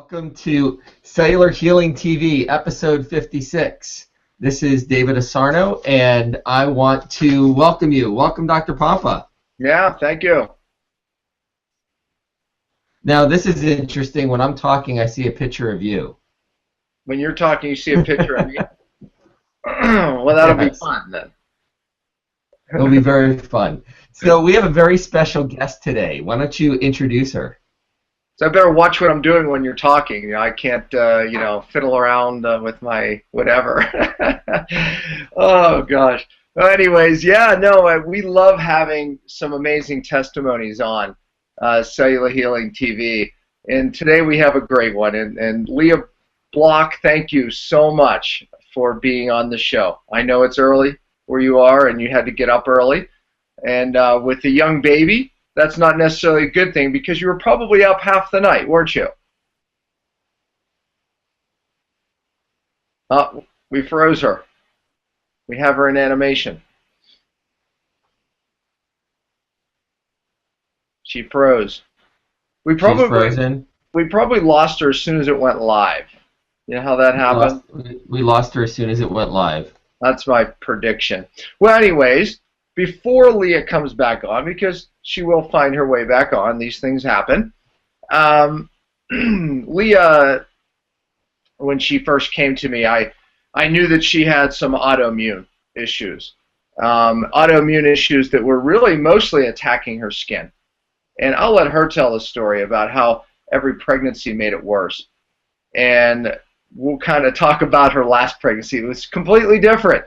Welcome to Cellular Healing TV, episode 56. This is David Asarno, and I want to welcome you. Welcome, Dr. Pompa. Yeah, thank you. Now, this is interesting. When I'm talking, I see a picture of you. When you're talking, you see a picture of me? Well, that'll be fun, then. It'll be very fun. So we have a very special guest today. Why don't you introduce her? So I better watch what I'm doing when you're talking. You know, I can't, fiddle around with my whatever. Oh, gosh. Well, anyways, we love having some amazing testimonies on Cellular Healing TV. And today we have a great one. And Leah Block, thank you so much for being on the show. I know it's early where you are, and you had to get up early. And with a young baby, that's not necessarily a good thing because you were probably up half the night, weren't you? We froze her. We have her in animation. She froze. She's frozen. We probably lost her as soon as it went live. You know how that happened? We lost her as soon as it went live. That's my prediction. Well, anyways, before Leah comes back on, because she will find her way back on, these things happen. Leah, when she first came to me, I knew that she had some autoimmune issues. Autoimmune issues that were really mostly attacking her skin. And I'll let her tell the story about how every pregnancy made it worse. And we'll kind of talk about her last pregnancy. It was completely different,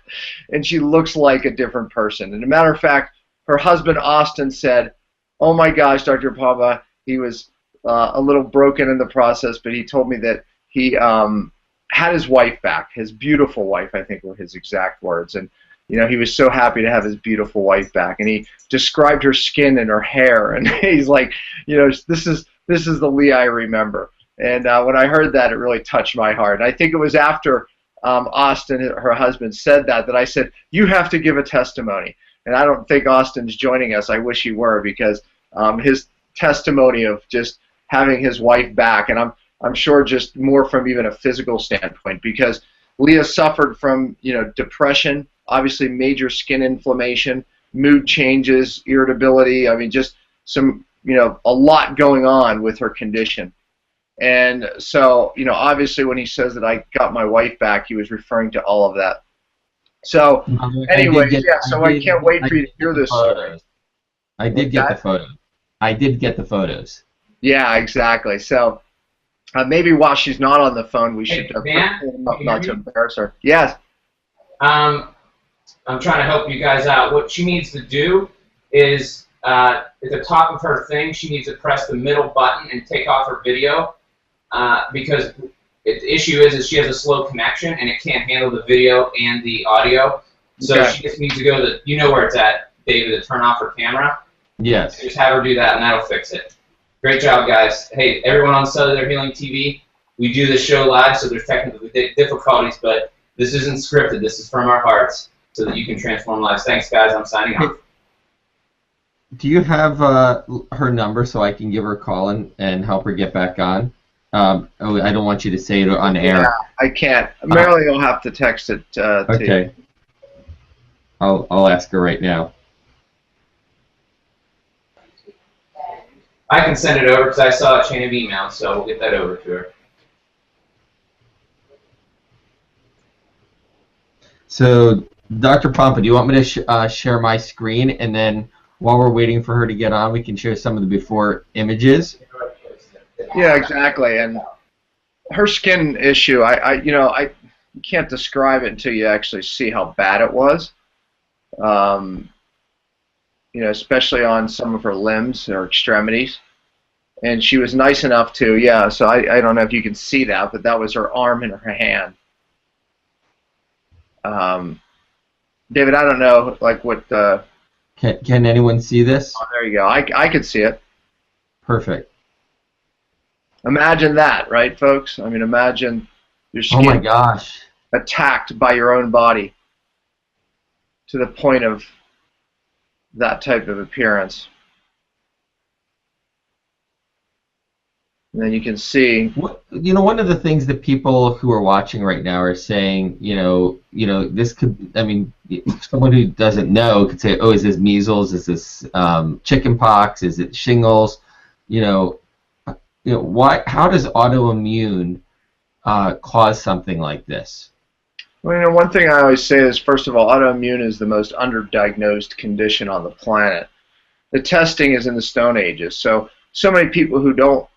and she looks like a different person. And as a matter of fact, her husband Austin said, "Oh my gosh, Dr. Pompa, he was a little broken in the process, but he told me that he had his wife back, his beautiful wife," I think were his exact words. And you know, he was so happy to have his beautiful wife back. And he described her skin and her hair, and he's like, you know, this is the Leah I remember. And when I heard that, it really touched my heart. And I think it was after Austin, her husband, said that I said, you have to give a testimony. And I don't think Austin's joining us. I wish he were, because his testimony of just having his wife back, and I'm sure just more from even a physical standpoint, because Leah suffered from, you know, depression, obviously major skin inflammation, mood changes, irritability. I mean, just some, you know, a lot going on with her condition. And so, you know, obviously when he says that I got my wife back, he was referring to all of that. So, anyway, I can't wait for you to hear this story. I did get the photos. I did get the photos. Yeah, exactly. So, maybe while she's not on the phone, we should pull them up, not to embarrass her. Yes. I'm trying to help you guys out. What she needs to do is, at the top of her thing, she needs to press the middle button and take off her video. Because the issue is she has a slow connection and it can't handle the video and the audio. So She just needs to go to, you know where it's at, David, to turn off her camera. Yes. Just have her do that and that'll fix it. Great job, guys. Hey, everyone on Cellular Healing TV, we do this show live, so there's technical difficulties, but this isn't scripted. This is from our hearts so that you can transform lives. Thanks, guys. I'm signing off. Do you have her number so I can give her a call and help her get back on? I don't want you to say it on air. Yeah, I can't. Marilyn will have to text it to okay. You. I'll ask her right now. I can send it over because I saw a chain of emails, so we'll get that over to her. So, Dr. Pompa, do you want me to share my screen, and then while we're waiting for her to get on, we can share some of the before images? Yeah, exactly. And her skin issue, you can't describe it until you actually see how bad it was. You know, especially on some of her limbs or extremities. And she was nice enough to, yeah, so I don't know if you can see that, but that was her arm and her hand. David, I don't know, like what... Can anyone see this? Oh, there you go. I could see it. Perfect. Imagine that, right, folks? I mean, imagine your skin oh my gosh. attacked by your own body to the point of that type of appearance. And then you can see. One of the things that people who are watching right now are saying, this could, I mean, someone who doesn't know could say, oh, is this measles? Is this chicken pox? Is it shingles? Why? How does autoimmune cause something like this? Well, one thing I always say is, first of all, autoimmune is the most underdiagnosed condition on the planet. The testing is in the Stone Ages, so many people who don't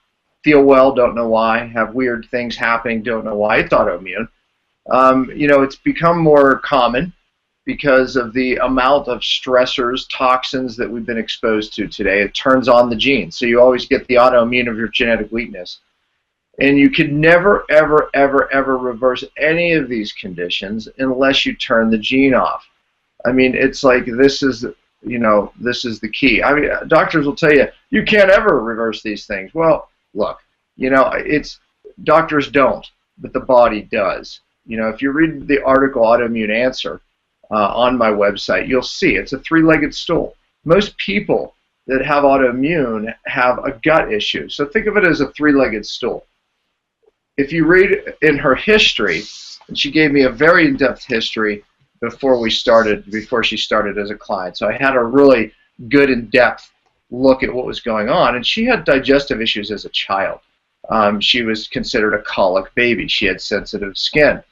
feel well, don't know why, have weird things happening, don't know why. It's autoimmune. It's become more common because of the amount of stressors, toxins that we've been exposed to today. It turns on the genes, so you always get the autoimmune of your genetic weakness. And you can never, ever, ever, ever reverse any of these conditions unless you turn the gene off. I mean, it's like this is the key. I mean, doctors will tell you, you can't ever reverse these things. Well, look, doctors don't, but the body does. If you read the article Autoimmune Answer on my website, you'll see it's a three-legged stool. Most people that have autoimmune have a gut issue. So think of it as a three-legged stool. If you read in her history, and she gave me a very in-depth history before she started as a client. So I had a really good in-depth look at what was going on, and she had digestive issues as a child. She was considered a colic baby. She had sensitive skin.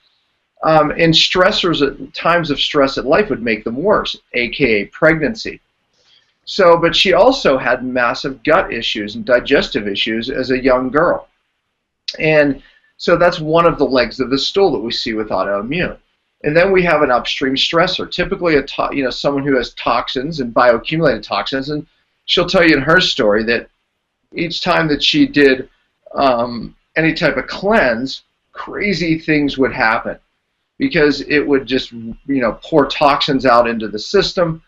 And stressors at times of stress at life would make them worse, aka pregnancy. But she also had massive gut issues and digestive issues as a young girl. And so that's one of the legs of the stool that we see with autoimmune. And then we have an upstream stressor, typically someone who has toxins and bioaccumulated toxins. And she'll tell you in her story that each time that she did any type of cleanse, crazy things would happen because it would just pour toxins out into the system.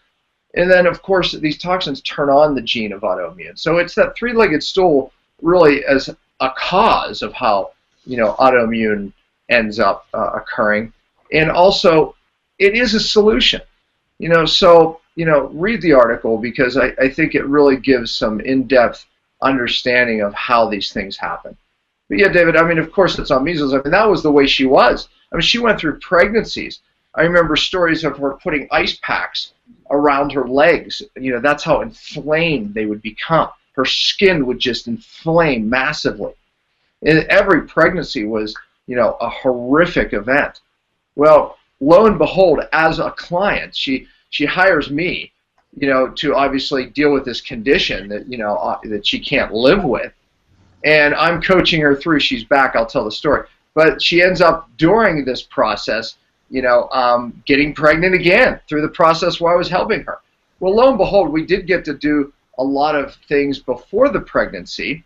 And then, of course, these toxins turn on the gene of autoimmune. So it's that three-legged stool really as a cause of how autoimmune ends up occurring. And also, it is a solution. Read the article because I think it really gives some in-depth understanding of how these things happen. But yeah, David, I mean, of course it's on measles. I mean, that was the way she was. I mean, she went through pregnancies. I remember stories of her putting ice packs around her legs. That's how inflamed they would become. Her skin would just inflame massively. And every pregnancy was, a horrific event. Well, lo and behold, as a client, she hires me, to obviously deal with this condition that, that she can't live with. And I'm coaching her through. She's back. I'll tell the story. But she ends up, during this process, getting pregnant again through the process while I was helping her. Well, lo and behold, we did get to do a lot of things before the pregnancy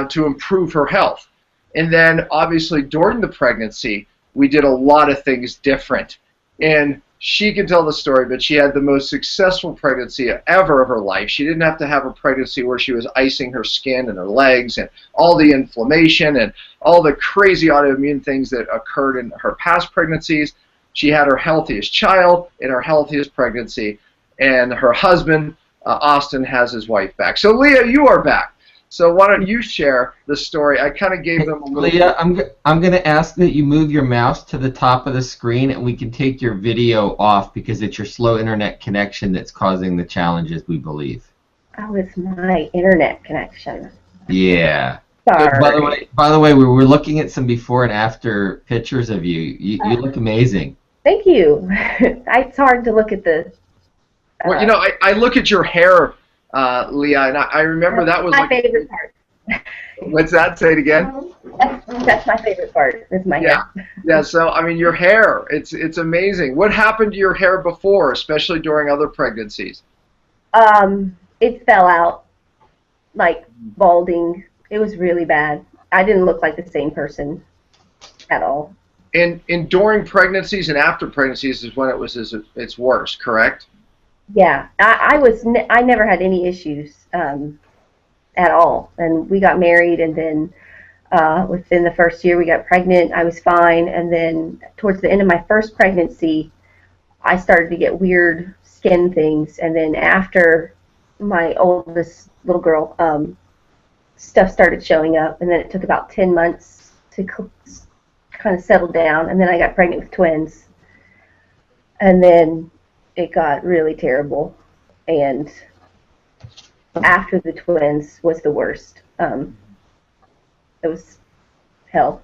to improve her health. And then, obviously, during the pregnancy, we did a lot of things different. And she can tell the story, but she had the most successful pregnancy ever of her life. She didn't have to have a pregnancy where she was icing her skin and her legs and all the inflammation and all the crazy autoimmune things that occurred in her past pregnancies. She had her healthiest child in her healthiest pregnancy, and her husband, Austin, has his wife back. So, Leah, you are back. So why don't you share the story? I kind of gave them a little... Leah, I'm going to ask that you move your mouse to the top of the screen, and we can take your video off because it's your slow internet connection that's causing the challenges, we believe. Oh, it's my internet connection. Yeah. Sorry. By the way, we were looking at some before and after pictures of you. You look amazing. Thank you. It's hard to look at the... Well, I look at your hair, Leah, and I remember that was my favorite part. What's that? Say it again. That's my favorite part. Is my hair. Yeah. So I mean, your hair. It's amazing. What happened to your hair before, especially during other pregnancies? It fell out, like balding. It was really bad. I didn't look like the same person at all. And during pregnancies and after pregnancies is when it was its worst, correct? Yeah, I never had any issues at all, and we got married, and then within the first year we got pregnant. I was fine, and then towards the end of my first pregnancy, I started to get weird skin things, and then after my oldest little girl stuff started showing up, and then it took about 10 months to kind of settle down, and then I got pregnant with twins, and then it got really terrible, and after the twins was the worst. It was hell.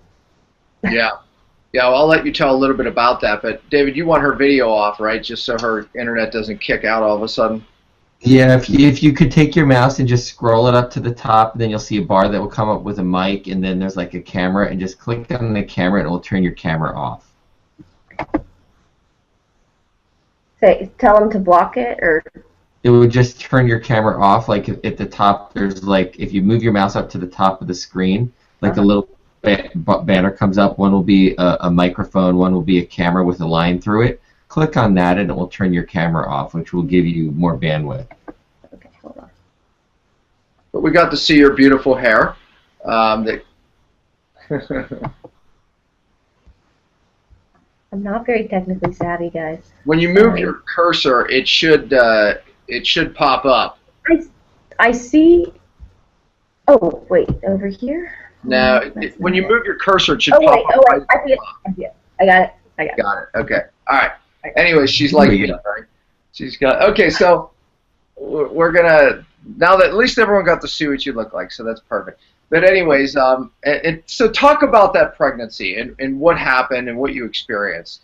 Yeah. Yeah, well, I'll let you tell a little bit about that, but David, you want her video off, right, just so her internet doesn't kick out all of a sudden? Yeah, if you could take your mouse and just scroll it up to the top, then you'll see a bar that will come up with a mic, and then there's like a camera, and just click on the camera, and it will turn your camera off. Say, tell them to block it, or? It would just turn your camera off. Like at the top, there's like, if you move your mouse up to the top of the screen, like a little banner comes up. One will be a microphone, one will be a camera with a line through it. Click on that and it will turn your camera off, which will give you more bandwidth. Okay, hold on. But we got to see your beautiful hair. I'm not very technically savvy, guys. When you move your cursor, it should pop up. I see. Oh, wait, over here? Now, when you move your cursor, it should pop up. Oh, wait, I see it. I got it. Got it. Okay. All right. Anyway, she's like me, right? She's got. Okay, so we're gonna, now that at least everyone got to see what you look like, so that's perfect. But anyways, so talk about that pregnancy and what happened and what you experienced.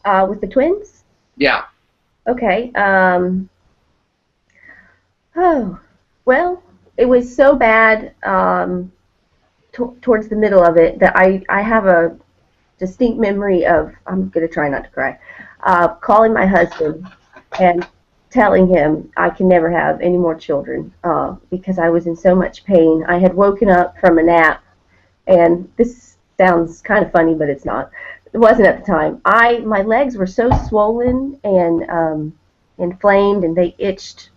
With the twins? Yeah. Okay. Oh, well, it was so bad towards the middle of it that I have a distinct memory of, I'm going to try not to cry, calling my husband and telling him I can never have any more children because I was in so much pain. I had woken up from a nap, and this sounds kind of funny, but it's not. It wasn't at the time. My legs were so swollen and inflamed, and they itched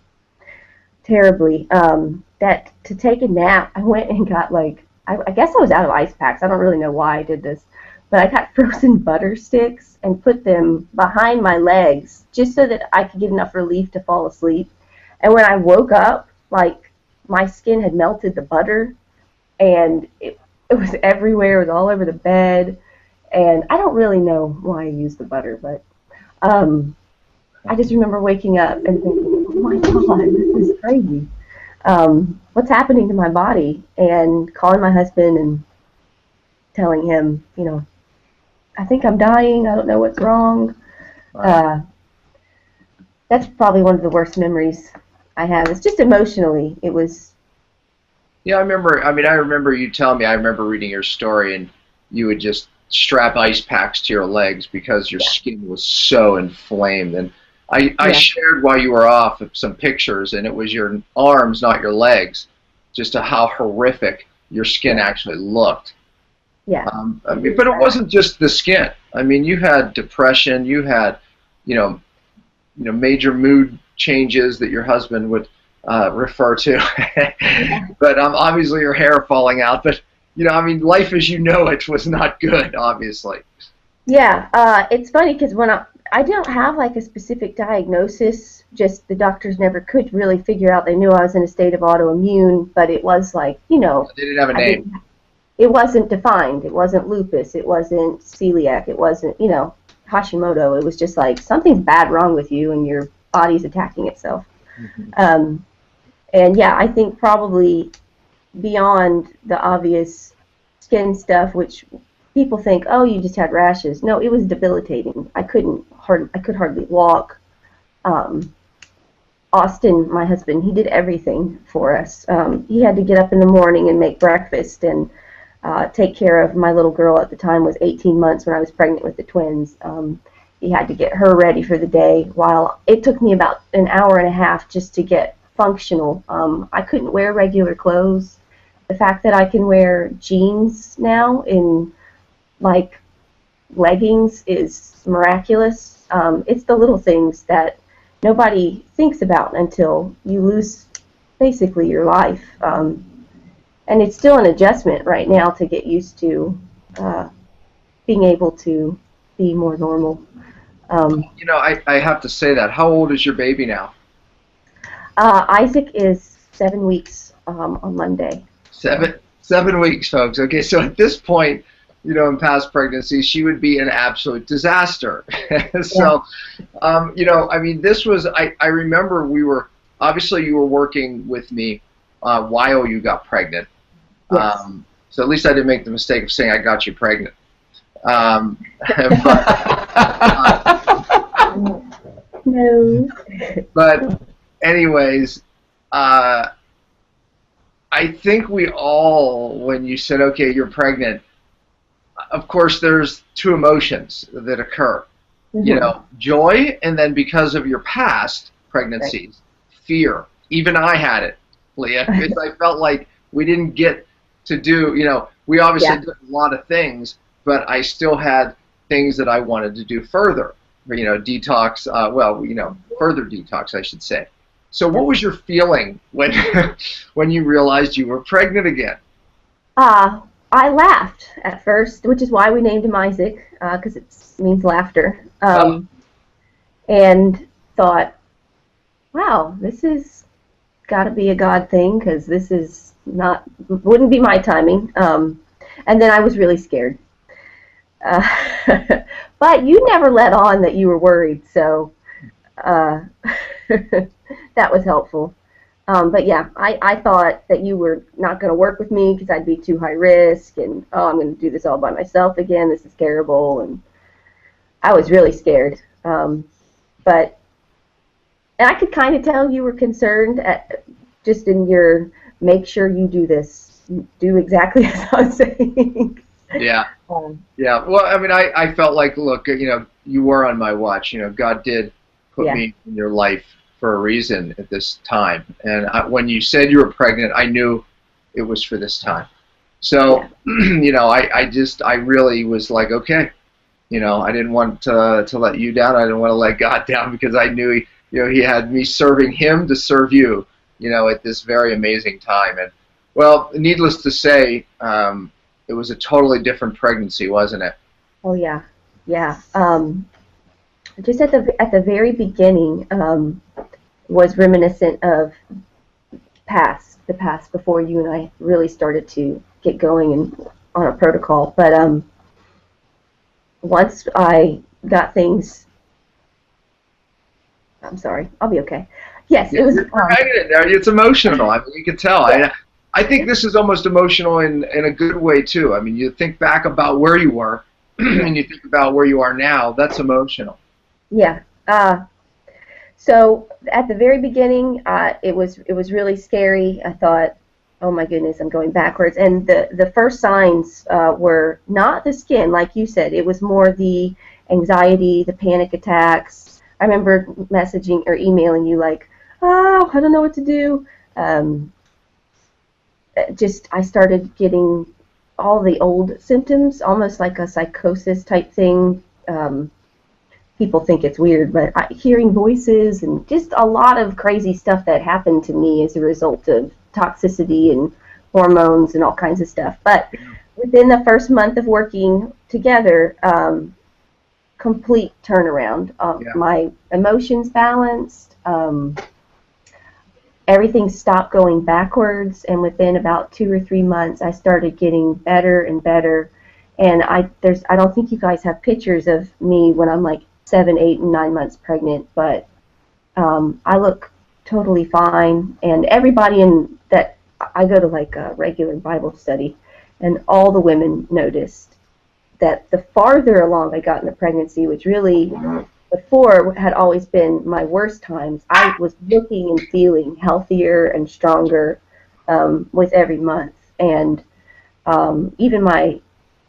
terribly that to take a nap, I went and got I guess I was out of ice packs. I don't really know why I did this. But I got frozen butter sticks and put them behind my legs just so that I could get enough relief to fall asleep. And when I woke up, my skin had melted the butter, and it was everywhere. It was all over the bed. And I don't really know why I used the butter, but I just remember waking up and thinking, oh my God, this is crazy. What's happening to my body? And calling my husband and telling him, I think I'm dying. I don't know what's wrong. Right. That's probably one of the worst memories I have. It's just emotionally. It was. Yeah, I remember you telling me. I remember reading your story, and you would just strap ice packs to your legs because your skin was so inflamed. And I shared while you were off some pictures, and it was your arms, not your legs, just to how horrific your skin actually looked. Yeah. But it wasn't just the skin. I mean, you had depression. You had, major mood changes that your husband would refer to. But obviously, your hair falling out. But life as you know it was not good. Obviously. Yeah. It's funny because when I don't have a specific diagnosis. Just the doctors never could really figure out. They knew I was in a state of autoimmune, but it was They didn't have a name. It wasn't defined. It wasn't lupus. It wasn't celiac. It wasn't, Hashimoto. It was just something's bad wrong with you and your body's attacking itself. Mm-hmm. And yeah, I think probably beyond the obvious skin stuff, which people think, oh, you just had rashes. No, it was debilitating. I could hardly walk. Austin, my husband, he did everything for us. He had to get up in the morning and make breakfast and take care of my little girl. At the time was 18 months when I was pregnant with the twins. He had to get her ready for the day, while it took me about an hour and a half just to get functional. I couldn't wear regular clothes. The fact that I can wear jeans now in leggings is miraculous. It's the little things that nobody thinks about until you lose basically your life. And it's still an adjustment right now to get used to being able to be more normal. I have to say that. How old is your baby now? Isaac is 7 weeks on Monday. 7 weeks, folks. Okay, so at this point, you know, in past pregnancies, she would be an absolute disaster. So, you know, I mean, this was, I remember obviously you were working with me while you got pregnant. Yes. So at least I didn't make the mistake of saying I got you pregnant. No. But anyways, I think we all, when you said, okay, you're pregnant, of course there's two emotions that occur. Mm-hmm. You know, joy, and then because of your past pregnancies, fear. Even I had it, Leah, because I felt like we didn't get to do, you know, we obviously did a lot of things, but I still had things that I wanted to do further, you know, detox, well, you know, further detox, I should say. So what was your feeling when when you realized you were pregnant again? I laughed at first, which is why we named him Isaac, because it means laughter, and thought, wow, this has got to be a God thing, because this is wouldn't be my timing. And then I was really scared. But you never let on that you were worried, so that was helpful. But yeah, I thought that you were not going to work with me because I'd be too high risk, and I'm going to do this all by myself again. This is terrible, and I was really scared. And I could kind of tell you were concerned just in your make sure you do this, do exactly as I was saying. Yeah. Yeah. Well, I mean, I felt like, look, you know, you were on my watch. You know, God did put me in your life for a reason at this time. And when you said you were pregnant, I knew it was for this time. So, you know, I really was like, okay, you know, I didn't want to let you down. I didn't want to let God down, because I knew he had me serving him to serve you, you know, at this very amazing time. And well, needless to say, it was a totally different pregnancy, wasn't it? Oh yeah, yeah. Just at the very beginning was reminiscent of the past before you and I really started to get going and on a protocol. But once I got things, I'm sorry, I'll be okay. Yes, it was. It's emotional. I mean, you can tell. Yeah. I think this is almost emotional in a good way too. I mean, you think back about where you were, and you think about where you are now. That's emotional. Yeah. So at the very beginning, it was really scary. I thought, oh my goodness, I'm going backwards. And the first signs were not the skin, like you said. It was more the anxiety, the panic attacks. I remember messaging or emailing you like, oh, I don't know what to do. I started getting all the old symptoms, almost like a psychosis type thing. People think it's weird, but hearing voices and just a lot of crazy stuff that happened to me as a result of toxicity and hormones and all kinds of stuff. But within the first month of working together, complete turnaround. My emotions balanced. Everything stopped going backwards, and within about 2 or 3 months, I started getting better and better. And I don't think you guys have pictures of me when I'm like 7, 8, and 9 months pregnant, but I look totally fine. And everybody I go to like a regular Bible study, and all the women noticed that the farther along I got in the pregnancy, which really before had always been my worst times, I was looking and feeling healthier and stronger with every month. And even my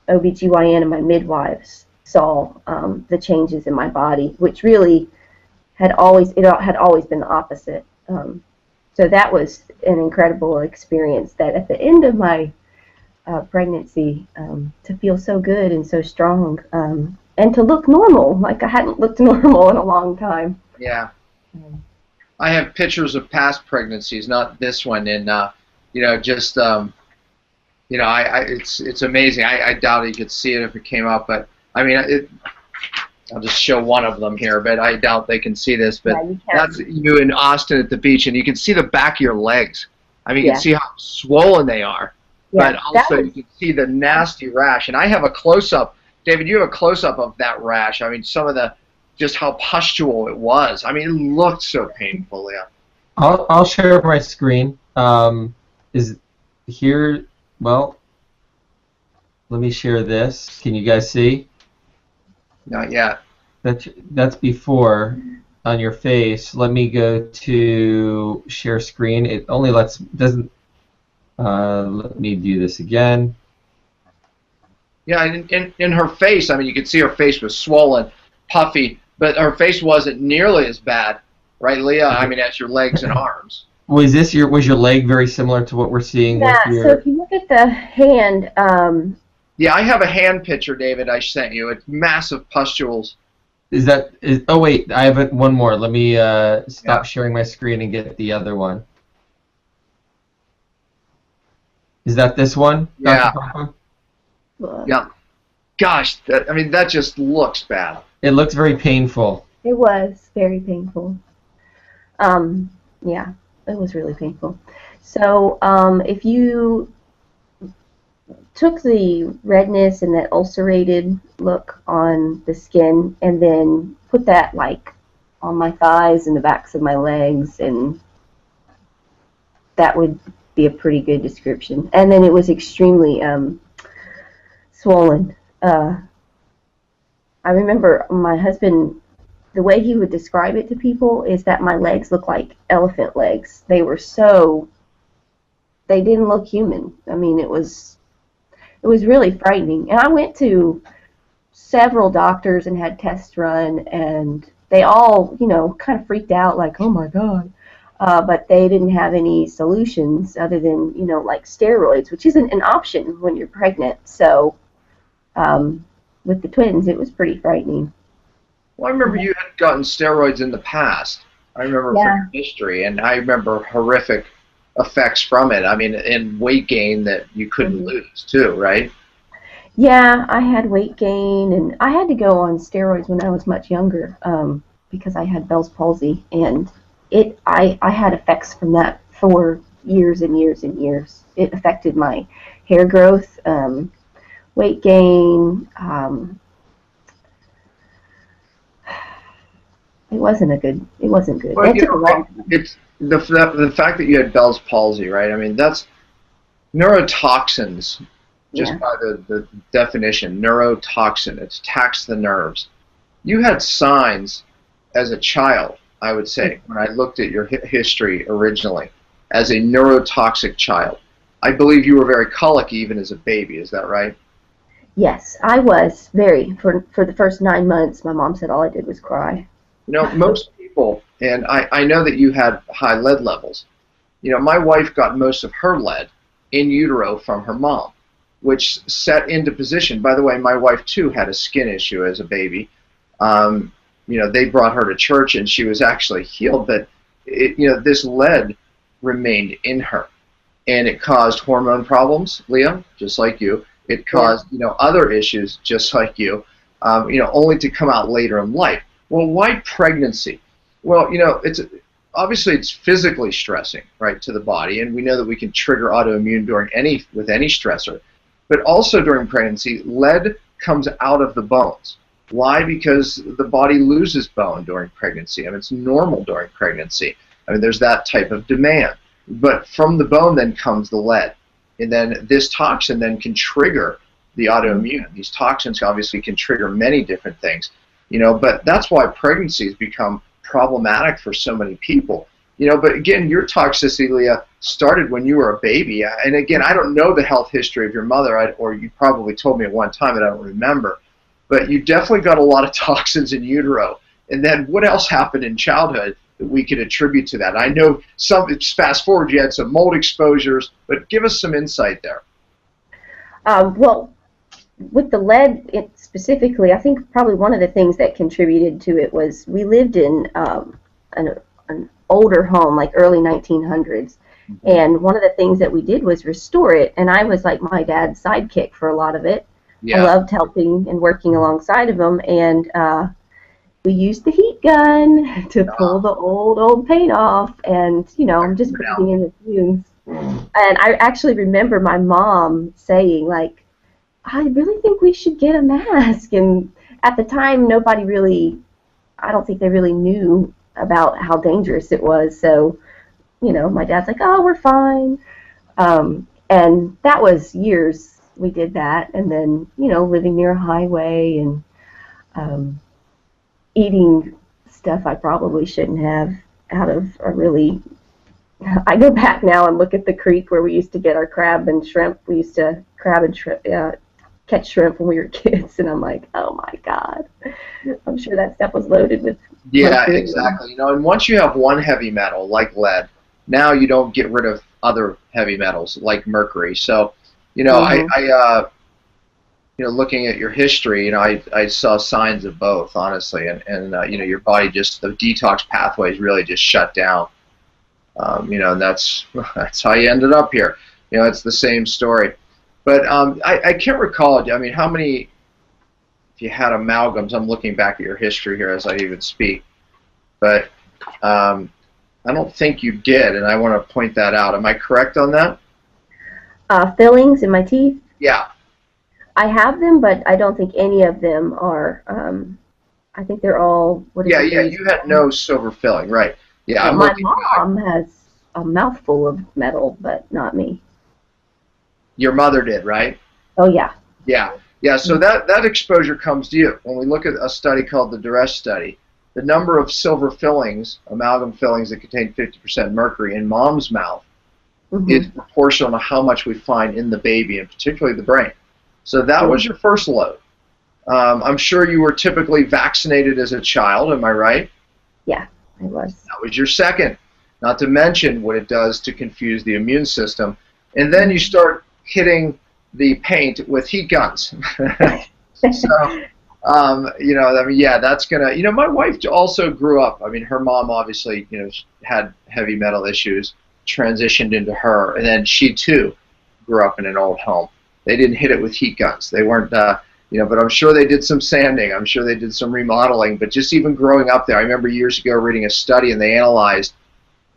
OBGYN and my midwives saw the changes in my body, which really had always been the opposite. So that was an incredible experience, that at the end of my pregnancy, to feel so good and so strong, and to look normal, like I hadn't looked normal in a long time. Yeah. I have pictures of past pregnancies, not this one, and just it's amazing. I doubt you could see it if it came up, but I mean, I'll just show one of them here, but I doubt they can see this. But that's you in Austin at the beach, and you can see the back of your legs. I mean, you can see how swollen they are. but Yeah, also you can see the nasty rash. And I have a close-up. David, you have a close-up of that rash. I mean, some of the, just how pustule it was. I mean, it looked so painful, yeah. I'll share my screen. Is here? Well, let me share this. Can you guys see? Not yet. That's before on your face. Let me go to share screen. It only doesn't. Let me do this again. Yeah, in her face, I mean, you could see her face was swollen, puffy, but her face wasn't nearly as bad, right, Leah? I mean, as your legs and arms. Was your leg very similar to what we're seeing with your? So if you look at the hand, Yeah, I have a hand picture, David, I sent you. It's massive pustules. Oh wait, I have one more. Let me stop sharing my screen and get the other one. Is that this one? Yeah. Dr. Pompa? Yeah. Gosh, I mean, that just looks bad. It looks very painful. it was very painful. Yeah, it was really painful. So if you took the redness and that ulcerated look on the skin and then put that like on my thighs and the backs of my legs, and that would be a pretty good description. And then it was extremely swollen. I remember my husband, the way he would describe it to people is that my legs looked like elephant legs. They didn't look human. I mean, it was really frightening. And I went to several doctors and had tests run, and they all, kind of freaked out, like, oh my God. But they didn't have any solutions other than, like steroids, which isn't an option when you're pregnant. So with the twins, it was pretty frightening. Well, I remember you had gotten steroids in the past. I remember from your history, and I remember horrific effects from it. I mean, in weight gain that you couldn't lose too, right? Yeah, I had weight gain, and I had to go on steroids when I was much younger because I had Bell's palsy, and I had effects from that for years and years and years. It affected my hair growth, weight gain. It wasn't good. Well, It took a long time. it's the fact that you had Bell's palsy, right? I mean, that's neurotoxins. Just by the definition, neurotoxin. It attacks the nerves. You had signs as a child, I would say, when I looked at your history originally, as a neurotoxic child. I believe you were very colicky even as a baby. Is that right? Yes, I was very. For the first 9 months, my mom said all I did was cry. Most people, and I know that you had high lead levels. My wife got most of her lead in utero from her mom, which set into position. By the way, my wife too had a skin issue as a baby. They brought her to church and she was actually healed, but this lead remained in her, and it caused hormone problems, Leah, just like you. It caused other issues, just like you, only to come out later in life. Well, why pregnancy? Well, obviously it's physically stressing, right, to the body, and we know that we can trigger autoimmune with any stressor. But also during pregnancy, lead comes out of the bones. Why? Because the body loses bone during pregnancy. I mean, it's normal during pregnancy. I mean, there's that type of demand. But from the bone then comes the lead. And then this toxin then can trigger the autoimmune. These toxins obviously can trigger many different things. But that's why pregnancy has become problematic for so many people. But again, your toxicity, Leah, started when you were a baby. And again, I don't know the health history of your mother, or you probably told me at one time and I don't remember. But you definitely got a lot of toxins in utero. And then what else happened in childhood that we could attribute to that? I know fast forward, you had some mold exposures, but give us some insight there. Well, with the lead specifically, I think probably one of the things that contributed to it was we lived in an older home, like early 1900s. And one of the things that we did was restore it, and I was like my dad's sidekick for a lot of it. I loved helping and working alongside of him, and we used the heat gun to pull the old paint off, and just breathing in the fumes. And I actually remember my mom saying, like, I really think we should get a mask. And at the time, nobody really, I don't think they really knew about how dangerous it was. So, you know, my dad's like, oh, we're fine. And that was years we did that. And then, you know, living near a highway and eating stuff I probably shouldn't have out of a really. I go back now and look at the creek where we used to get our crab and shrimp. We used to catch shrimp when we were kids, and I'm like, oh my God. I'm sure that stuff was loaded with. Yeah, exactly. You know, and once you have one heavy metal like lead, now you don't get rid of other heavy metals like mercury. So, you know, you know, looking at your history, you know, I saw signs of both, honestly, and you know, your body just, the detox pathways really just shut down. You know, and that's how you ended up here. You know, it's the same story. But I can't recall, I mean, how many, if you had amalgams, I'm looking back at your history here as I even speak, but I don't think you did, and I want to point that out. Am I correct on that? Fillings in my teeth? Yeah. I have them, but I don't think any of them are, I think they're all, Yeah, you had no silver filling, right. Yeah, my mom has a mouthful of metal, but not me. Your mother did, right? Oh, yeah. Yeah, yeah. So that exposure comes to you. When we look at a study called the duress study, the number of silver fillings, amalgam fillings that contain 50% mercury in mom's mouth is proportional to how much we find in the baby, and particularly the brain. So that was your first load. I'm sure you were typically vaccinated as a child, am I right? Yeah, I was. That was your second. Not to mention what it does to confuse the immune system. And then you start hitting the paint with heat guns. So, you know, I mean, yeah, that's going to, you know, my wife also grew up, I mean, her mom obviously, you know, had heavy metal issues, transitioned into her, and then she too grew up in an old home. They didn't hit it with heat guns. They weren't, you know, but I'm sure they did some sanding. I'm sure they did some remodeling. But just even growing up there, I remember years ago reading a study, and they analyzed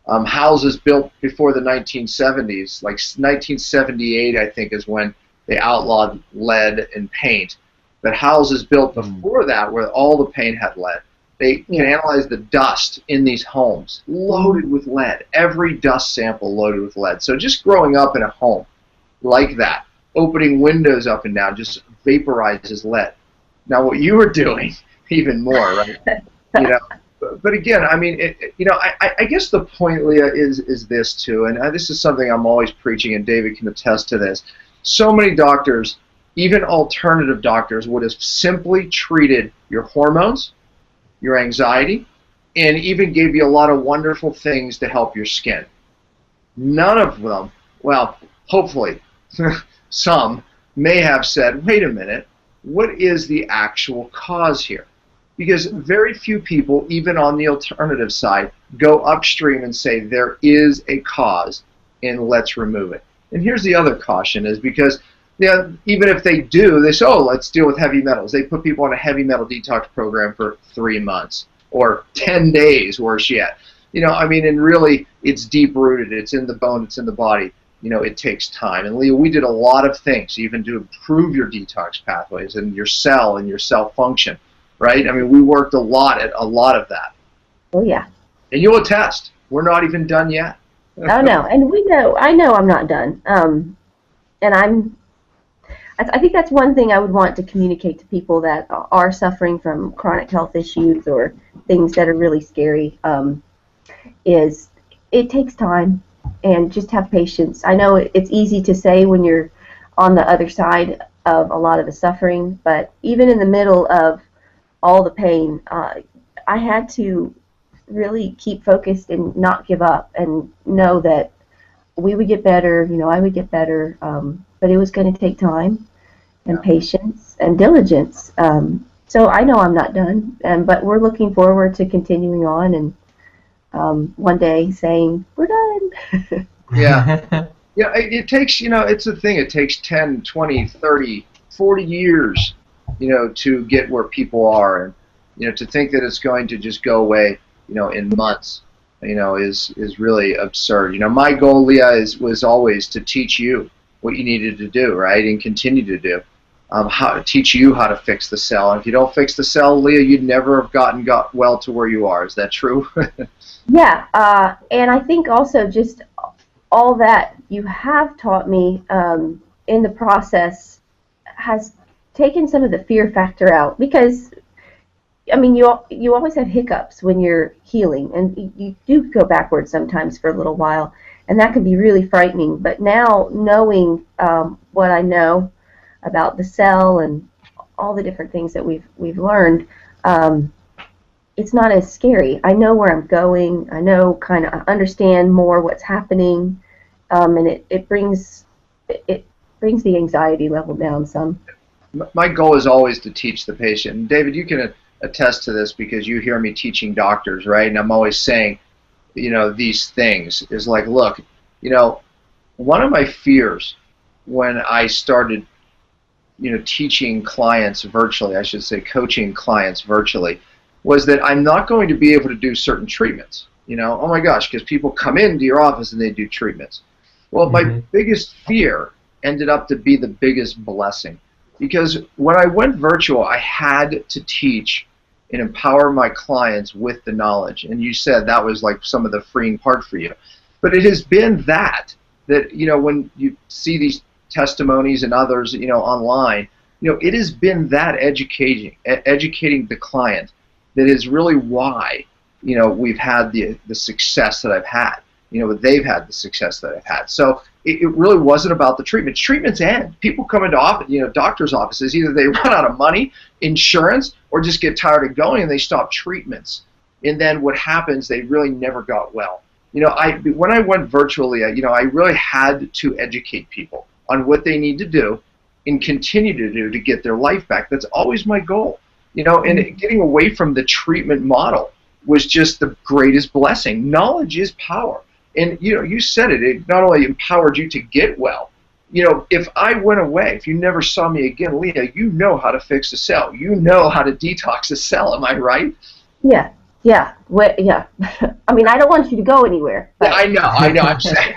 houses built before the 1970s, like 1978, I think, is when they outlawed lead and paint. But houses built before that, where all the paint had lead, they can analyze the dust in these homes, loaded with lead. Every dust sample loaded with lead. So just growing up in a home like that, opening windows up and down, just vaporizes lead. Now, what you were doing, even more, right? You know. But again, I mean, you know, I guess the point, Leah, is this too, and this is something I'm always preaching, and David can attest to this. So many doctors, even alternative doctors, would have simply treated your hormones, your anxiety, and even gave you a lot of wonderful things to help your skin. None of them, well, hopefully, some may have said, wait a minute, what is the actual cause here? Because very few people, even on the alternative side, go upstream and say there is a cause and let's remove it. And here's the other caution, is because even if they do, they say, oh, let's deal with heavy metals. They put people on a heavy metal detox program for 3 months or 10 days, where's she at? You know, I mean, and really, it's deep-rooted. It's in the bone. It's in the body. You know, it takes time. And Leah, we did a lot of things even to improve your detox pathways and your cell function. Right? I mean, we worked a lot at a lot of that. Oh, yeah. And you'll attest, we're not even done yet. Oh, no. And I know I'm not done. And I think that's one thing I would want to communicate to people that are suffering from chronic health issues or things that are really scary, is it takes time, and just have patience. I know it's easy to say when you're on the other side of a lot of the suffering, but even in the middle of all the pain, I had to really keep focused and not give up, and know that we would get better, you know, I would get better, but it was going to take time and patience and diligence. So I know I'm not done, but we're looking forward to continuing on, and one day saying, we're done. Yeah. Yeah, it takes, you know, it's a thing, it takes 10, 20, 30, 40 years, you know, to get where people are, and, you know, to think that it's going to just go away, you know, in months is really absurd. My goal, Leah, was always to teach you what you needed to do, right, and continue to do. How to teach you how to fix the cell. And if you don't fix the cell, Leah, you'd never have got well to where you are. Is that true? Yeah, and I think also just all that you have taught me in the process has taken some of the fear factor out, because I mean, you always have hiccups when you're healing, and you do go backwards sometimes for a little while, and that can be really frightening. But now, knowing what I know about the cell and all the different things that we've learned, it's not as scary. I know where I'm going. I know I understand more what's happening, and it brings the anxiety level down some. My goal is always to teach the patient. And David, you can attest to this because you hear me teaching doctors, right? And I'm always saying, these things is like, look, one of my fears when I started, teaching clients virtually, I should say coaching clients virtually, was that I'm not going to be able to do certain treatments. Oh my gosh, because people come into your office and they do treatments. Well, my biggest fear ended up to be the biggest blessing. Because when I went virtual, I had to teach and empower my clients with the knowledge. And you said that was like some of the freeing part for you. But it has been that when you see these testimonies and others, online, it has been that educating the client that is really why, we've had the success that I've had. They've had the success that I've had. So it really wasn't about the treatments. Treatments end. People come into doctors' offices, either they run out of money, insurance, or just get tired of going and they stop treatments. And then what happens, they really never got well. When I went virtually, I really had to educate people on what they need to do and continue to do to get their life back. That's always my goal. And getting away from the treatment model was just the greatest blessing. Knowledge is power. And you said it. It not only empowered you to get well. If I went away, if you never saw me again, Leah, you know how to fix a cell. You know how to detox a cell. Am I right? Yeah. Yeah. Yeah. I mean, I don't want you to go anywhere. But. I know. I'm saying.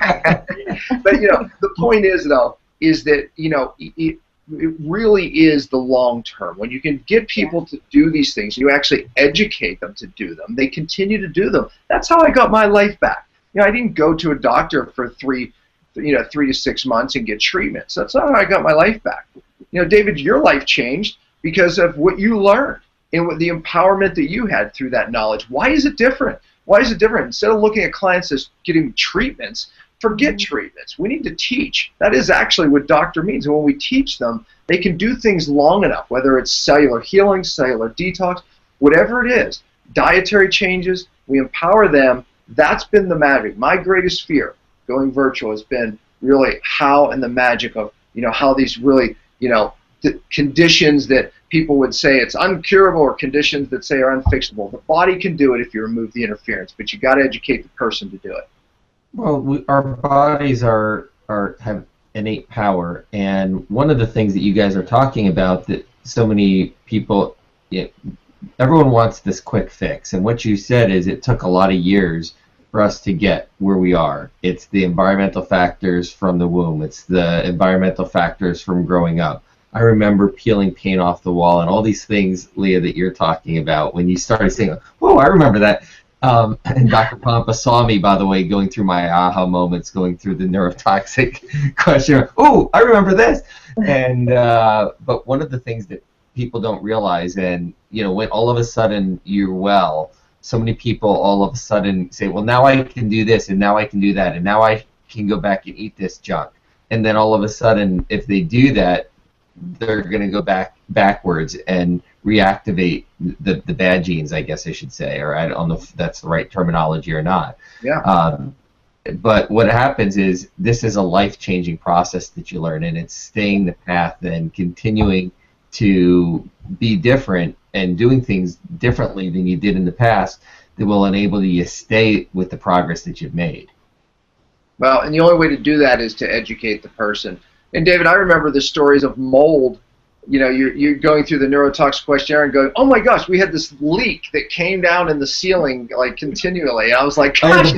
But the point is, though, is that it really is the long term. When you can get people to do these things, you actually educate them to do them. They continue to do them. That's how I got my life back. I didn't go to a doctor for 3 to 6 months and get treatments. That's not how I got my life back. David, your life changed because of what you learned and what the empowerment that you had through that knowledge. Why is it different? Why is it different? Instead of looking at clients as getting treatments, forget treatments. We need to teach. That is actually what doctor means. And when we teach them, they can do things long enough, whether it's cellular healing, cellular detox, whatever it is, dietary changes, we empower them. That's been the magic. My greatest fear going virtual has been really how and the magic of, how these really, the conditions that people would say it's uncurable or conditions that say are unfixable. The body can do it if you remove the interference, but you got to educate the person to do it. Well, our bodies have innate power, and one of the things that you guys are talking about that so many people, everyone wants this quick fix, and what you said is it took a lot of years for us to get where we are. It's the environmental factors from the womb. It's the environmental factors from growing up. I remember peeling paint off the wall and all these things, Leah, that you're talking about. When you started saying, "Oh, I remember that," and Dr. Pompa saw me, by the way, going through my aha moments, going through the neurotoxic question. Oh, I remember this. And but one of the things that people don't realize, and when all of a sudden you're well, so many people all of a sudden say, well, now I can do this, and now I can do that, and now I can go back and eat this junk. And then all of a sudden, if they do that, they're going to go backwards and reactivate the bad genes, I guess I should say, or I don't know if that's the right terminology or not. Yeah. But what happens is this is a life-changing process that you learn, and it's staying the path and continuing to be different and doing things differently than you did in the past that will enable you to stay with the progress that you've made. Well, and the only way to do that is to educate the person. And David, I remember the stories of mold you know, you're going through the neurotox questionnaire and going, oh my gosh, we had this leak that came down in the ceiling like continually. And I was like, gosh,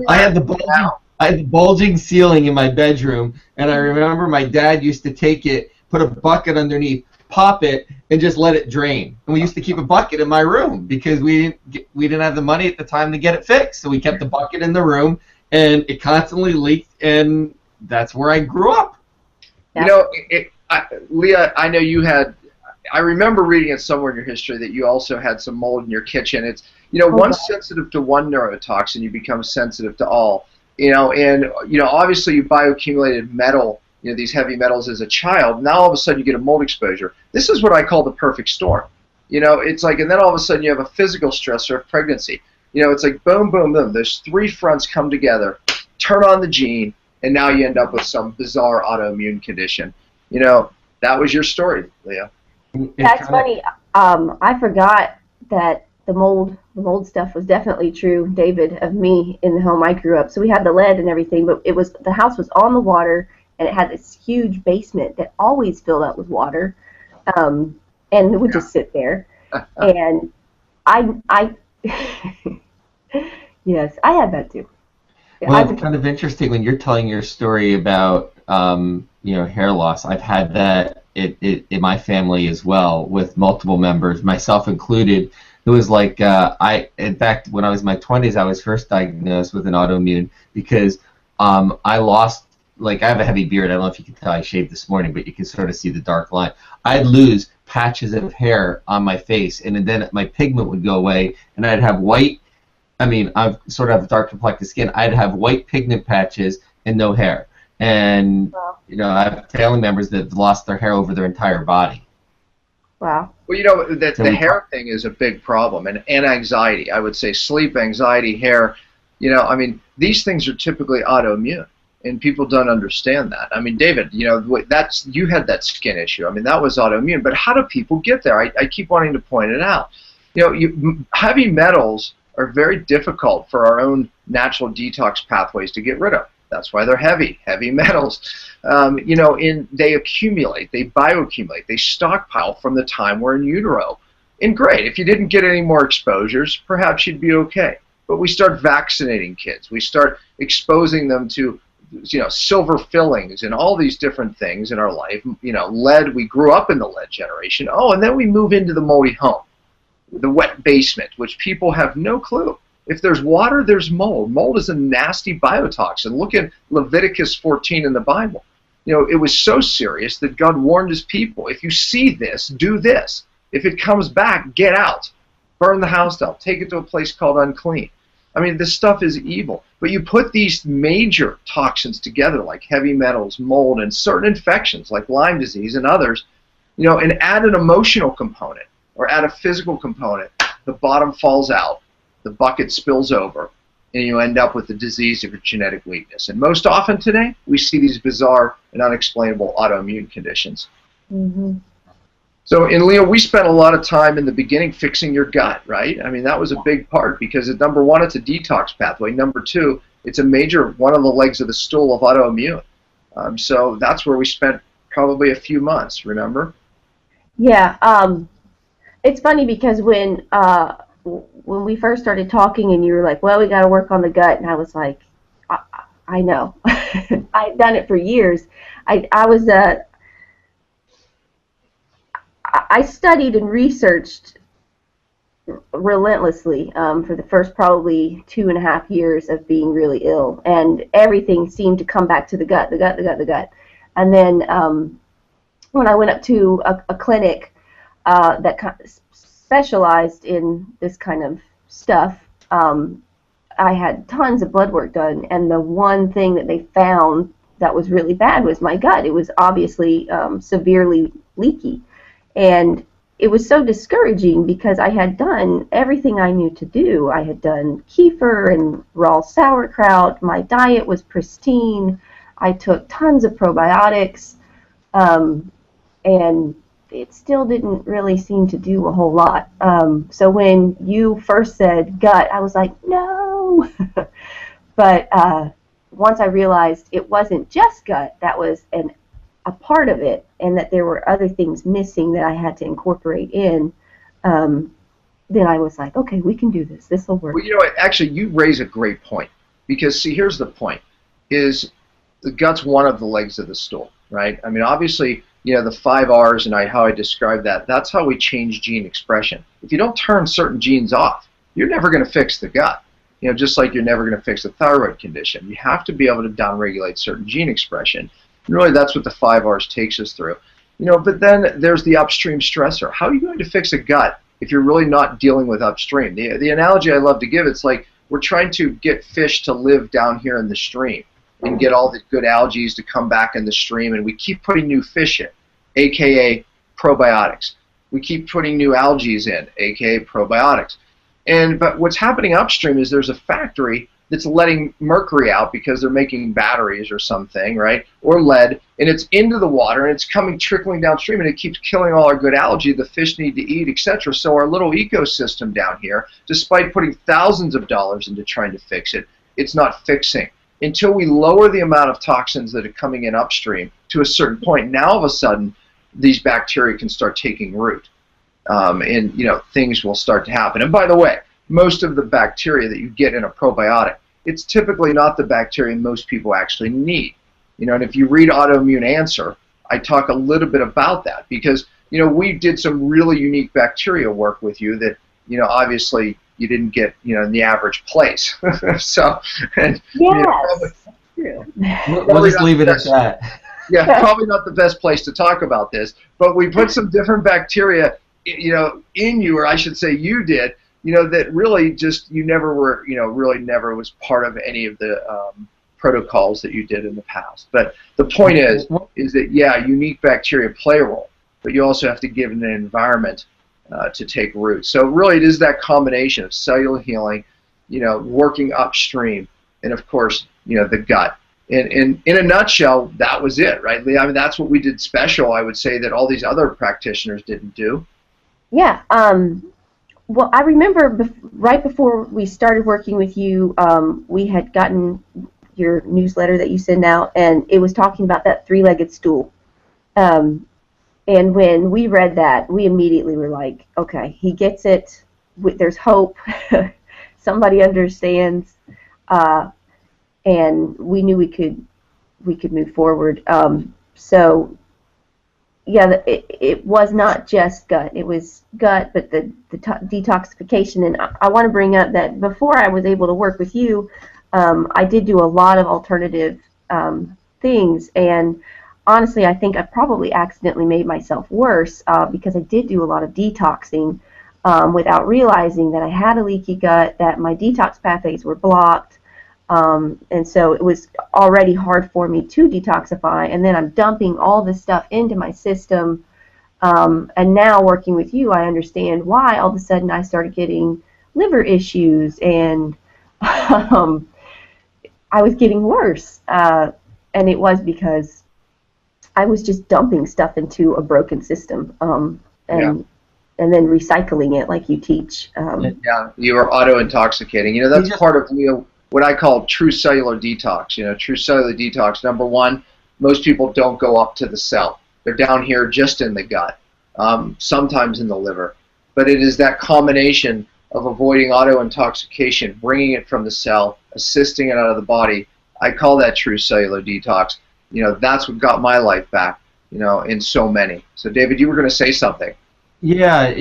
I had the bulging ceiling in my bedroom, and I remember my dad used to take it, put a bucket underneath, pop it, and just let it drain. And we used to keep a bucket in my room because we didn't have the money at the time to get it fixed. So we kept the bucket in the room, and it constantly leaked, and that's where I grew up. You know, Leah, I know you had. I remember reading it somewhere in your history that you also had some mold in your kitchen. It's, you know, once sensitive to one neurotoxin, you become sensitive to all. You know, and you know, obviously you bioaccumulated metal, you know, these heavy metals as a child. Now all of a sudden you get a mold exposure. This is what I call the perfect storm. You know, it's like, and then all of a sudden you have a physical stressor of pregnancy. You know, it's like boom, boom, boom. Those three fronts come together, turn on the gene, and now you end up with some bizarre autoimmune condition. You know, that was your story, Leah. That's funny. I forgot that the mold stuff was definitely true, David, of me in the home I grew up. So we had the lead and everything, but the house was on the water, and it had this huge basement that always filled up with water, and it would just sit there. And I yes, I had that too. Well, it's kind of interesting when you're telling your story about you know, hair loss. I've had that in my family as well, with multiple members, myself included. It was like in fact, when I was in my 20s, I was first diagnosed with an autoimmune because I lost. Like, I have a heavy beard. I don't know if you can tell I shaved this morning, but you can sort of see the dark line. I'd lose patches of hair on my face, and then my pigment would go away, and I'd have white. I mean, I sort of have dark complected skin. I'd have white pigment patches and no hair. And, you know, I have family members that have lost their hair over their entire body. Wow. Well, you know, the hair thing is a big problem, and anxiety. I would say sleep, anxiety, hair. You know, I mean, these things are typically autoimmune, and people don't understand that. I mean, David, you know, you had that skin issue. I mean, that was autoimmune. But how do people get there? I keep wanting to point it out. You know, heavy metals are very difficult for our own natural detox pathways to get rid of. That's why they're heavy metals. You know, they accumulate, they bioaccumulate, they stockpile from the time we're in utero. And great, if you didn't get any more exposures, perhaps you'd be okay. But we start vaccinating kids. We start exposing them to, you know, silver fillings and all these different things in our life. You know, lead, we grew up in the lead generation. Oh, and then we move into the moldy home, the wet basement, which people have no clue. If there's water, there's mold. Mold is a nasty biotoxin. Look at Leviticus 14 in the Bible. You know, it was so serious that God warned his people, if you see this, do this. If it comes back, get out. Burn the house down. Take it to a place called unclean. I mean, this stuff is evil. But you put these major toxins together, like heavy metals, mold, and certain infections, like Lyme disease and others, you know, and add an emotional component or add a physical component, the bottom falls out. The bucket spills over, and you end up with the disease of your genetic weakness. And most often today, we see these bizarre and unexplainable autoimmune conditions. Mm-hmm. So, and Leah, we spent a lot of time in the beginning fixing your gut, right? I mean, that was a big part because, number one, it's a detox pathway. Number two, it's a major, one of the legs of the stool of autoimmune. So that's where we spent probably a few months, remember? Yeah. It's funny because when we first started talking and you were like, well, we got to work on the gut, and I was like, I know. I've done it for years. I studied and researched relentlessly for the first probably 2.5 years of being really ill, and everything seemed to come back to the gut. And then when I went up to a clinic that specialized in this kind of stuff, I had tons of blood work done, and the one thing that they found that was really bad was my gut. It was obviously severely leaky, and it was so discouraging because I had done everything I knew to do. I had done kefir and raw sauerkraut. My diet was pristine. I took tons of probiotics, and it still didn't really seem to do a whole lot. So when you first said gut, I was like, no. But once I realized it wasn't just gut, that was an a part of it, and that there were other things missing that I had to incorporate in, then I was like, okay, we can do this. This will work. Well, you know what? Actually, you raise a great point, because see, here's the point: is the gut's one of the legs of the stool, right? I mean, obviously, you know, the 5 R's and how I describe that. That's how we change gene expression. If you don't turn certain genes off, you're never going to fix the gut. You know, just like you're never going to fix a thyroid condition. You have to be able to downregulate certain gene expression. And really, that's what the 5 R's takes us through. You know, but then there's the upstream stressor. How are you going to fix a gut if you're really not dealing with upstream? The analogy I love to give, it's like we're trying to get fish to live down here in the stream and get all the good algae to come back in the stream, and we keep putting new fish in, aka probiotics. We keep putting new algae in, aka probiotics. But what's happening upstream is there's a factory that's letting mercury out because they're making batteries or something, right? Or lead, and it's into the water, and it's trickling downstream, and it keeps killing all our good algae the fish need to eat, etc. So our little ecosystem down here, despite putting thousands of dollars into trying to fix it, it's not fixing. Until we lower the amount of toxins that are coming in upstream to a certain point, now all of a sudden these bacteria can start taking root, and you know, things will start to happen. And by the way, most of the bacteria that you get in a probiotic, it's typically not the bacteria most people actually need. You know, and if you read Autoimmune Answer, I talk a little bit about that, because you know, we did some really unique bacteria work with you that, you know, obviously you didn't get, you know, in the average place. So, and, Yes. you know, We'll just leave it at that. yeah, probably not the best place to talk about this, but we put some different bacteria, you know, in you, or I should say you did, you know, that really just, you never were, you know, really never was part of any of the protocols that you did in the past. But the point is that, yeah, unique bacteria play a role, but you also have to give it an environment to take root. So really it is that combination of cellular healing, you know, working upstream, and of course, you know, the gut. And in a nutshell, that was it, right, Leah? I mean, that's what we did special, I would say, that all these other practitioners didn't do. Yeah. Well, I remember right before we started working with you, we had gotten your newsletter that you send out, and it was talking about that 3-legged stool. And when we read that, we immediately were like, okay, he gets it. There's hope. Somebody understands. And we knew we could move forward. So yeah, it was not just gut. It was gut, but the detoxification. And I want to bring up that before I was able to work with you, I did do a lot of alternative things. And honestly, I think I probably accidentally made myself worse because I did do a lot of detoxing without realizing that I had a leaky gut, that my detox pathways were blocked. And so it was already hard for me to detoxify, and then I'm dumping all this stuff into my system, and now working with you, I understand why all of a sudden I started getting liver issues, and I was getting worse, and it was because I was just dumping stuff into a broken system, and then recycling it like you teach. Yeah, you were auto-intoxicating. You know, that's part of, you know, what I call true cellular detox. You know, true cellular detox, number one, most people don't go up to the cell. They're down here just in the gut, sometimes in the liver. But it is that combination of avoiding auto-intoxication, bringing it from the cell, assisting it out of the body. I call that true cellular detox. You know, that's what got my life back, you know, in so many. So, David, you were going to say something. Yeah,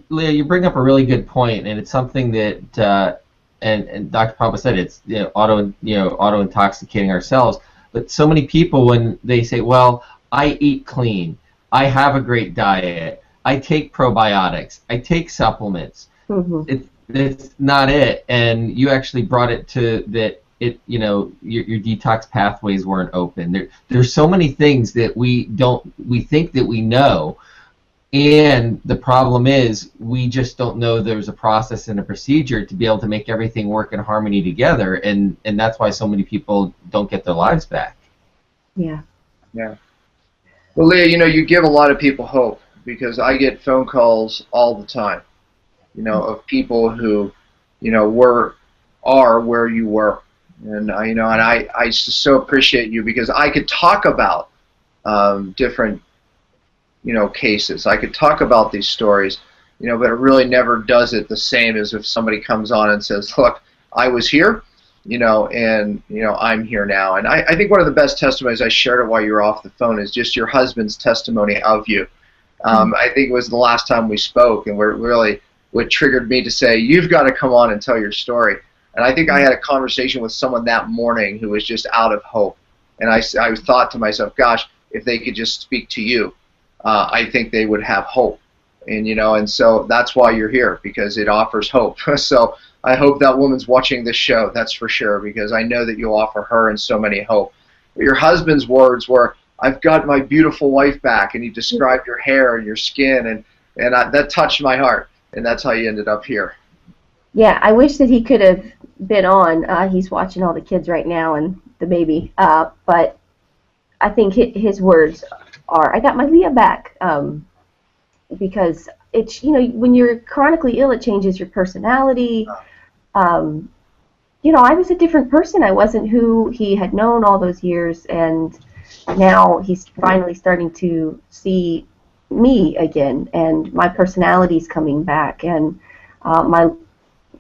Leah, you bring up a really good point, and it's something that and Dr. Pompa said, it's auto-intoxicating ourselves. But so many people, when they say, well, I eat clean, I have a great diet, I take probiotics, I take supplements, it's not it. And you actually brought it to that you know, your detox pathways weren't open. There's so many things that we think that we know. And the problem is, we just don't know there's a process and a procedure to be able to make everything work in harmony together, and that's why so many people don't get their lives back. Yeah. Yeah. Well, Leah, you know, you give a lot of people hope, because I get phone calls all the time, you know, of people who, you know, are where you were, and I just so appreciate you, because I could talk about different, cases. I could talk about these stories, but it really never does it the same as if somebody comes on and says, look, I was here, and, I'm here now. And I think one of the best testimonies, I shared it while you were off the phone, is just your husband's testimony of you. I think it was the last time we spoke, and what triggered me to say, you've got to come on and tell your story. And I think I had a conversation with someone that morning who was just out of hope. And I thought to myself, gosh, if they could just speak to you, I think they would have hope. And so that's why you're here, because it offers hope. So I hope that woman's watching this show, that's for sure, because I know that you'll offer her and so many hope. But your husband's words were, I've got my beautiful wife back, and he described your hair and your skin, and that touched my heart, and that's how you ended up here. Yeah, I wish that he could have been on. He's watching all the kids right now and the baby, but I think his words are, I got my Leah back, because it's, when you're chronically ill, it changes your personality. I was a different person. I wasn't who he had known all those years, and now he's finally starting to see me again, and my personality's coming back, and my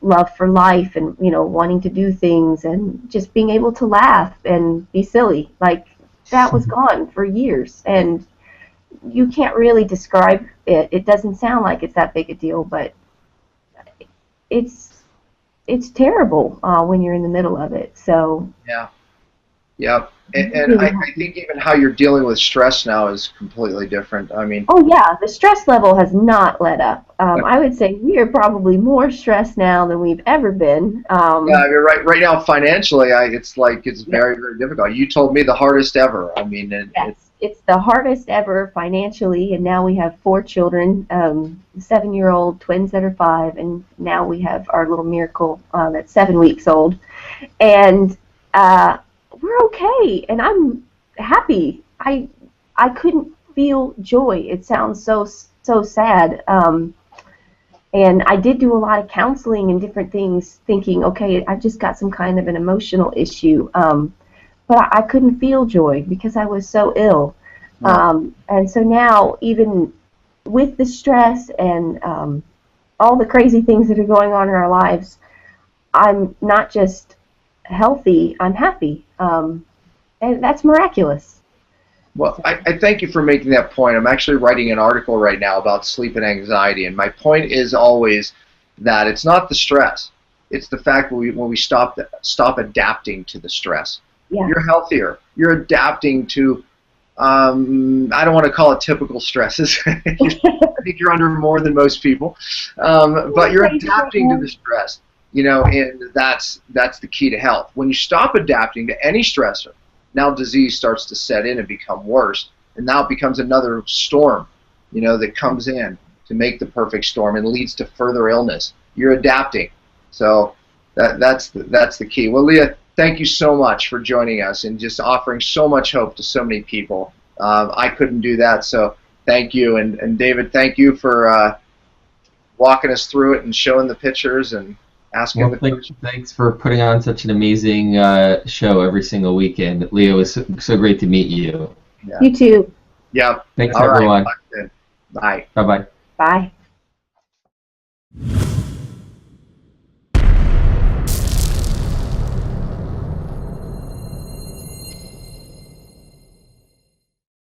love for life, and wanting to do things, and just being able to laugh and be silly. Like, that was gone for years, and you can't really describe it. It doesn't sound like it's that big a deal, but it's terrible when you're in the middle of it. So yeah, and I think even how you're dealing with stress now is completely different. I mean, oh yeah, the stress level has not let up. I would say we are probably more stressed now than we've ever been. Yeah, you're right. Right now, financially, it's very, very difficult. You told me the hardest ever. I mean, it's the hardest ever financially, and now we have 4 children, 7-year-old twins that are 5, and now we have our little miracle that's 7 weeks old, and we're okay, and I'm happy. I couldn't feel joy. It sounds so sad. And I did do a lot of counseling and different things, thinking, okay, I've just got some kind of an emotional issue. But I couldn't feel joy because I was so ill. And so now, even with the stress and all the crazy things that are going on in our lives, I'm not just healthy, I'm happy. And that's miraculous. Well, I thank you for making that point. I'm actually writing an article right now about sleep and anxiety, and my point is always that it's not the stress. It's the fact when we stop adapting to the stress. Yeah. You're healthier. You're adapting to, I don't want to call it typical stresses. I think you're under more than most people. But you're adapting to the stress, and that's the key to health. When you stop adapting to any stressor, now disease starts to set in and become worse, and now it becomes another storm, that comes in to make the perfect storm and leads to further illness. You're adapting. So that's the key. Well, Leah, thank you so much for joining us and just offering so much hope to so many people. I couldn't do that, so thank you. And David, thank you for walking us through it and showing the pictures and asking the questions. Thanks for putting on such an amazing show every single weekend. Leah, it was so great to meet you. Yeah. You too. Yeah. Thanks, all everyone. Right. Bye. Bye-bye. Bye.